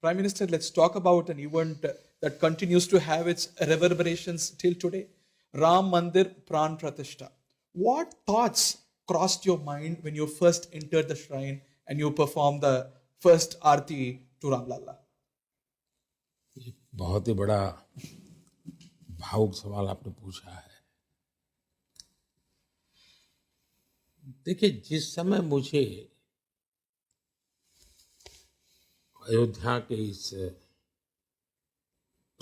Prime Minister, let's talk about an event that continues to have its reverberations till today. Ram Mandir Pran Pratishtha. What thoughts crossed your mind when you first entered the shrine and you performed the first Aarti to Ram Lalla? बहुत ही बड़ा भावुक सवाल आपने पूछा है। देखिए, जिस समय मुझे अयोध्या के इस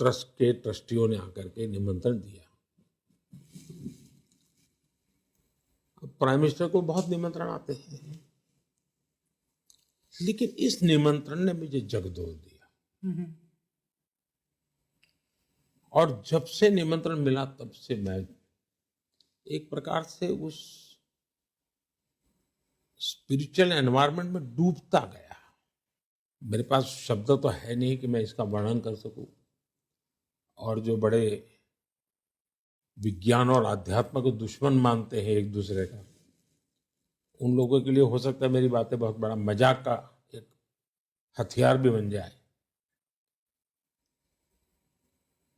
ट्रस्ट के ट्रस्टियों ने आकर के निमंत्रण दिया, प्राइम मिनिस्टर को बहुत निमंत्रण आते हैं, लेकिन इस निमंत्रण ने मुझे जगदोल दिया। और जब से निमंत्रण मिला तब से मैं एक प्रकार से उस स्पिरिचुअल एनवायरनमेंट में डूबता गया। मेरे पास शब्द तो है नहीं कि मैं इसका वर्णन कर सकूं। और जो बड़े विज्ञान और अध्यात्म को दुश्मन मानते हैं एक दूसरे का, उन लोगों के लिए हो सकता है मेरी बातें बहुत बड़ा मजाक का एक हथियार भी बन जाए,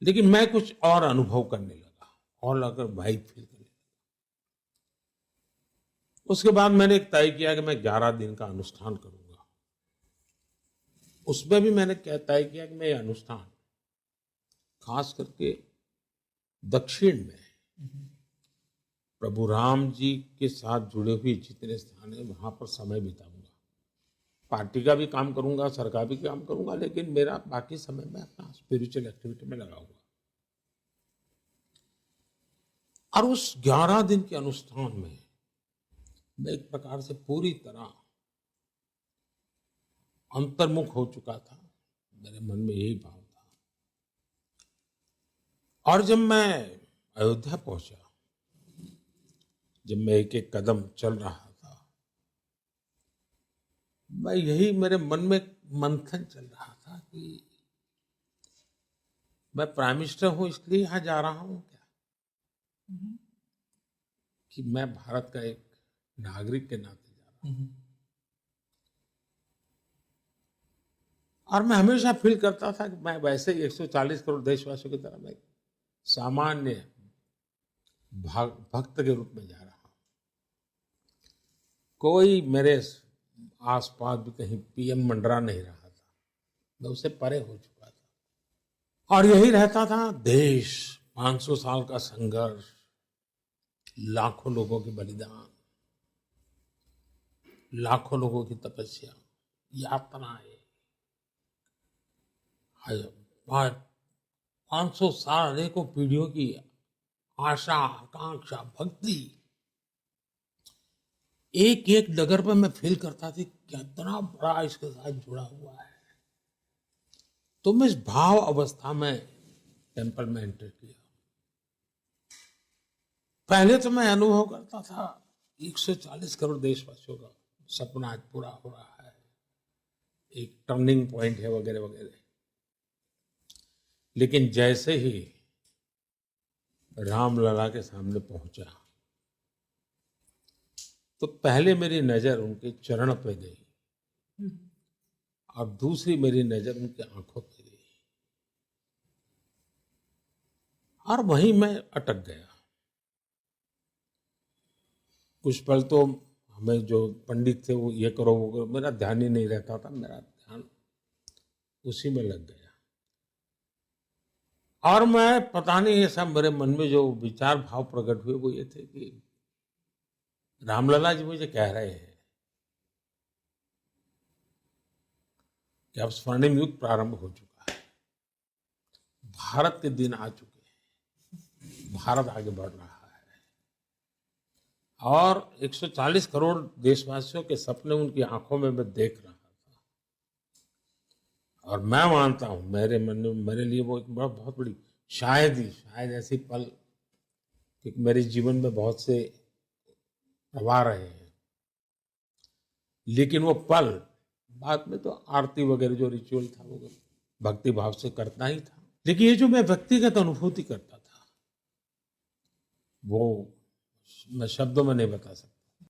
लेकिन मैं कुछ और अनुभव करने लगा और अगर वाइब फील करने लगा। उसके बाद मैंने एक तय किया कि मैं 11 दिन का अनुष्ठान करूंगा। उसमें भी मैंने तय किया कि मैं ये अनुष्ठान खास करके दक्षिण में प्रभु राम जी के साथ जुड़े हुए जितने स्थान हैं वहां पर समय बिताऊंगा। पार्टी का भी काम करूंगा, सरकार भी काम करूंगा, लेकिन मेरा बाकी समय में अपना स्पिरिचुअल एक्टिविटी में लगाऊंगा। और उस 11 दिन के अनुष्ठान में मैं एक प्रकार से पूरी तरह अंतर्मुख हो चुका था। मेरे मन में यही भाव था। और जब मैं अयोध्या पहुंचा, जब मैं एक एक कदम चल रहा था, मैं यही मेरे मन में मंथन चल रहा था कि मैं प्राइम मिनिस्टर हूं इसलिए यहां जा रहा हूं क्या, कि मैं भारत का एक नागरिक के नाते जा रहा हूं। और मैं हमेशा फील करता था कि मैं वैसे ही 140 करोड़ देशवासियों की तरह मैं सामान्य भक्त के रूप में जा रहा हूं। कोई मेरे आसपास भी कहीं पीएम मंडरा नहीं रहा था, मैं उससे परे हो चुका था। और यही रहता था देश, 500 साल का संघर्ष, लाखों लोगों के बलिदान, लाखों लोगों की तपस्या, यातनाएं, 500 साल, अनेकों पीढ़ियों की आशा, आकांक्षा, भक्ति, एक एक डगर पर मैं फील करता था कितना बड़ा इसके साथ जुड़ा हुआ है। तो मैं इस भाव अवस्था में टेंपल में एंटर किया। पहले तो मैं अनुभव करता था 140 करोड़ देशवासियों का सपना आज पूरा हो रहा है, एक टर्निंग पॉइंट है वगैरह वगैरह। लेकिन जैसे ही रामलला के सामने पहुंचा तो पहले मेरी नजर उनके चरण पे गई और दूसरी मेरी नजर उनकी आंखों पे गई और वहीं मैं अटक गया। कुछ पल तो हमें जो पंडित थे वो ये करो वो करो, मेरा ध्यान ही नहीं रहता था, मेरा ध्यान उसी में लग गया। और मैं पता नहीं ऐसा मेरे मन में जो विचार भाव प्रकट हुए वो ये थे कि रामलला जी मुझे कह रहे हैं कि अब स्वर्णिम युग प्रारंभ हो चुका है, भारत के दिन आ चुके हैं, भारत आगे बढ़ रहा है और 140 करोड़ देशवासियों के सपने उनकी आंखों में मैं देख रहा था। और मैं मानता हूं मेरे मन में, मेरे लिए वो एक बहुत बड़ी शायद ऐसी पल कि मेरे जीवन में बहुत से प्रवाह रहे हैं, लेकिन वो पल बाद में तो आरती वगैरह जो रिचुअल था वो भक्ति भाव से करता ही था, लेकिन ये जो मैं व्यक्तिगत अनुभूति करता था वो मैं शब्दों में नहीं बता सकता।